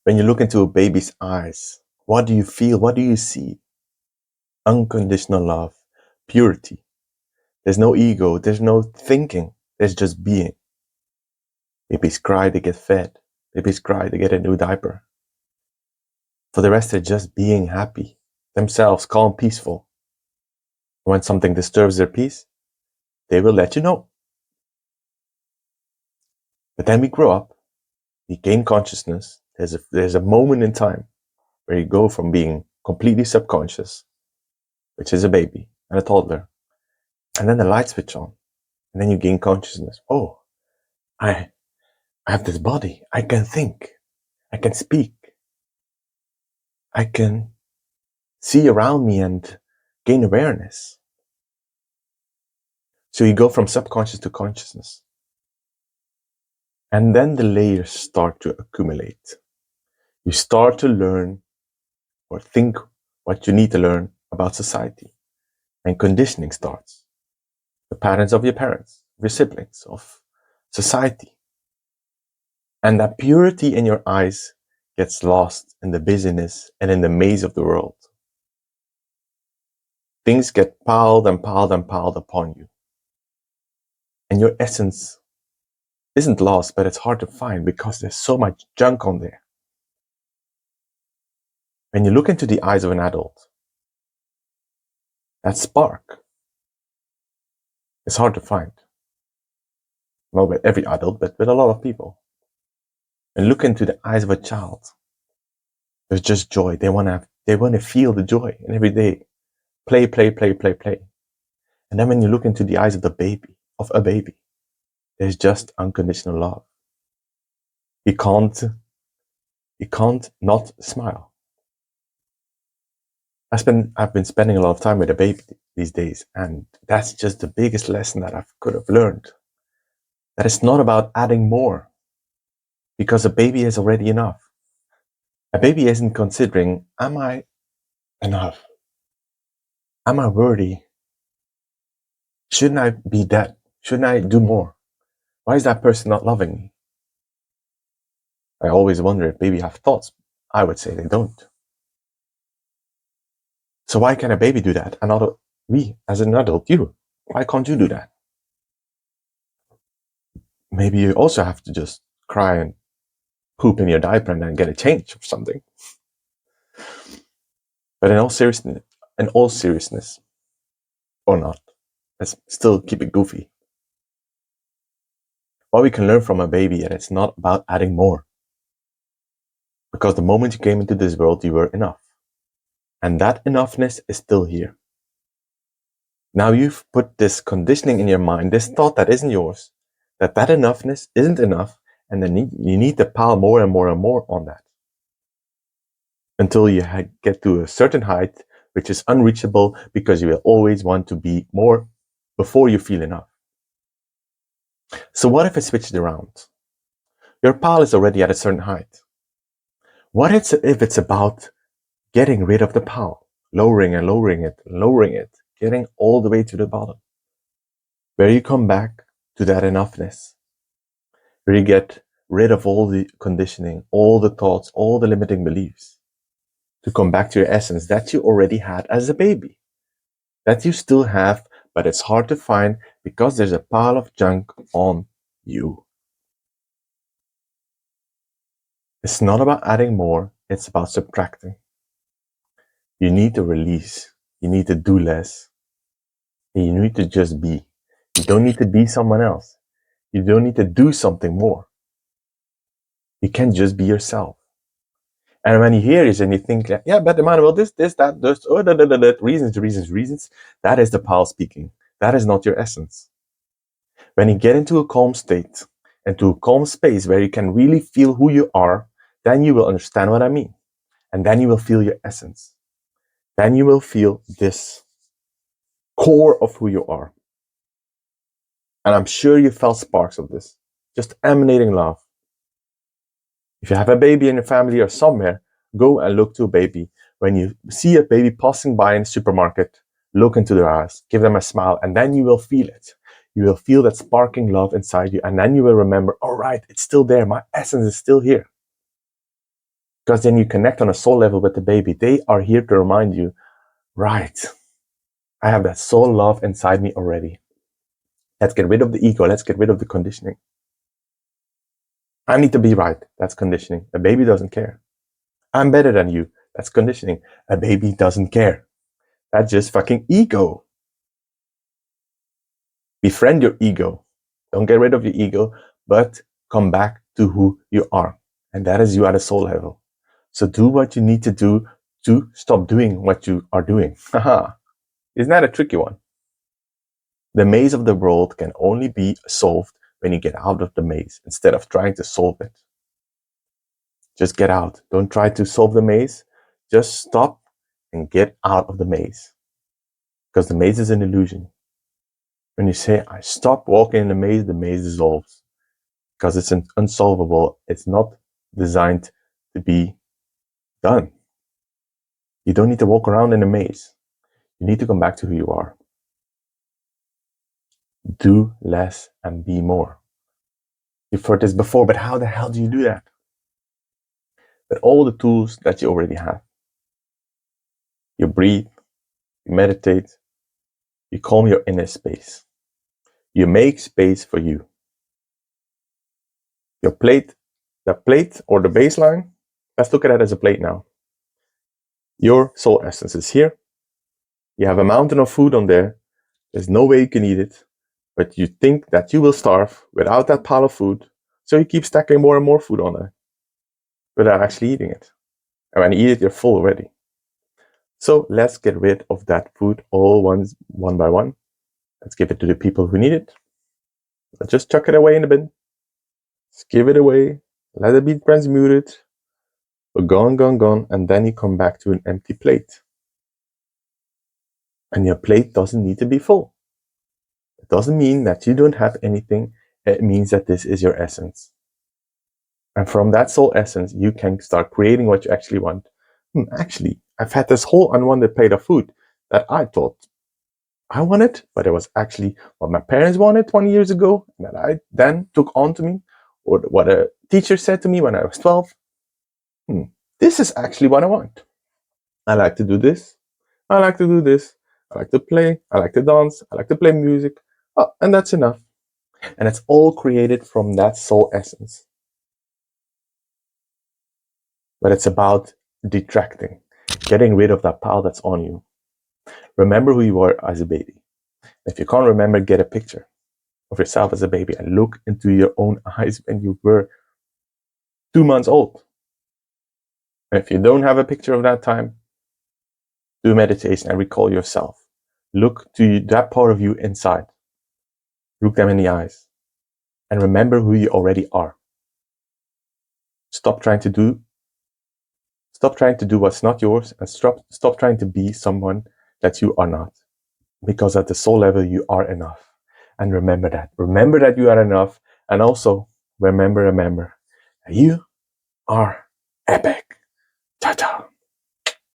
When you look into a baby's eyes, what do you feel? What do you see? Unconditional love, purity. There's no ego, there's no thinking, there's just being. Babies cry, they get fed. Babies cry, they get a new diaper. For the rest, they're just being happy, themselves, calm, peaceful. When something disturbs their peace, they will let you know. But then we grow up, we gain consciousness. There's a moment in time where you go from being completely subconscious, which is a baby and a toddler, and then the light switch on, and then you gain consciousness. Oh, I have this body. I can think. I can speak. I can see around me and gain awareness. So you go from subconscious to consciousness. And then the layers start to accumulate. You start to learn or think what you need to learn about society. And conditioning starts. The patterns of your parents, your siblings, of society. And that purity in your eyes gets lost in the busyness and in the maze of the world. Things get piled and piled and piled upon you. And your essence isn't lost, but it's hard to find because there's so much junk on there. When you look into the eyes of an adult, that spark is hard to find. Well, with every adult, but with a lot of people. And look into the eyes of a child. There's just joy. They want to feel the joy in every day. Play, play, play, play, play. And then when you look into the eyes of a baby, there's just unconditional love. You can't not smile. I've been spending a lot of time with a baby these days, and that's just the biggest lesson that I could have learned. That it's not about adding more, because a baby is already enough. A baby isn't considering, am I enough? Am I worthy? Shouldn't I be that? Shouldn't I do more? Why is that person not loving me? I always wonder if baby have thoughts. I would say they don't. So why can a baby do that? And not we, as an adult, you. Why can't you do that? Maybe you also have to just cry and poop in your diaper and then get a change or something. But in all seriousness, or not, let's still keep it goofy. What we can learn from a baby, and it's not about adding more. Because the moment you came into this world, you were enough. And that enoughness is still here. Now you've put this conditioning in your mind, this thought that isn't yours, that enoughness isn't enough, and then you need to pile more and more and more on that. Until you get to a certain height, which is unreachable because you will always want to be more before you feel enough. So what if it switched around? Your pile is already at a certain height. What if it's about getting rid of the pile, lowering and lowering it, getting all the way to the bottom, where you come back to that enoughness, where you get rid of all the conditioning, all the thoughts, all the limiting beliefs, to come back to your essence that you already had as a baby, that you still have, but it's hard to find because there's a pile of junk on you. It's not about adding more, it's about subtracting. You need to release, you need to do less, and you need to just be. You don't need to be someone else. You don't need to do something more. You can just be yourself. And when you hear this and you think, yeah, but Emmanuel, this, that, reasons, that is the pile speaking. That is not your essence. When you get into a calm state, into a calm space where you can really feel who you are, then you will understand what I mean. And then you will feel your essence. Then you will feel this core of who you are. And I'm sure you felt sparks of this, just emanating love. If you have a baby in your family or somewhere, go and look to a baby. When you see a baby passing by in the supermarket, look into their eyes, give them a smile, and then you will feel it. You will feel that sparking love inside you, and then you will remember, all right, it's still there. My essence is still here. Because then you connect on a soul level with the baby. They are here to remind you, right, I have that soul love inside me already. Let's get rid of the ego. Let's get rid of the conditioning. I need to be right. That's conditioning. A baby doesn't care. I'm better than you. That's conditioning. A baby doesn't care. That's just fucking ego. Befriend your ego. Don't get rid of your ego, but come back to who you are. And that is you at a soul level. So do what you need to do to stop doing what you are doing. Haha. Isn't that a tricky one? The maze of the world can only be solved when you get out of the maze instead of trying to solve it. Just get out. Don't try to solve the maze. Just stop and get out of the maze. Because the maze is an illusion. When you say, I stop walking in the maze dissolves. Because it's unsolvable. It's not designed to be done. You don't need to walk around in a maze. You need to come back to who you are. Do less and be more. You've heard this before, but how the hell do you do that? With all the tools that you already have. You breathe, you meditate, you calm your inner space. You make space for you. Your plate, the plate or the baseline, let's look at it as a plate now. Your soul essence is here. You have a mountain of food on there. There's no way you can eat it, but you think that you will starve without that pile of food, so you keep stacking more and more food on it without actually eating it. And when you eat it, you're full already. So let's get rid of that food all one by one. Let's give it to the people who need it. Let's just chuck it away in the bin. Just give it away. Let it be transmuted. Gone, and then you come back to an empty plate. And your plate doesn't need to be full. It doesn't mean that you don't have anything. It means that this is your essence. And from that soul essence, you can start creating what you actually want. Actually, I've had this whole unwanted plate of food that I thought I wanted, but it was actually what my parents wanted 20 years ago that I then took on to me, or what a teacher said to me when I was 12. This is actually what I want. I like to do this. I like to do this. I like to play. I like to dance. I like to play music. And that's enough. And it's all created from that soul essence. But it's about detracting, getting rid of that pile that's on you. Remember who you were as a baby. If you can't remember, get a picture of yourself as a baby and look into your own eyes when you were 2 months old. And if you don't have a picture of that time, do meditation and recall yourself. Look to that part of you inside. Look them in the eyes and remember who you already are. Stop trying to do what's not yours, and stop trying to be someone that you are not. Because at the soul level, you are enough. And remember that. Remember that you are enough. And also remember, you are epic.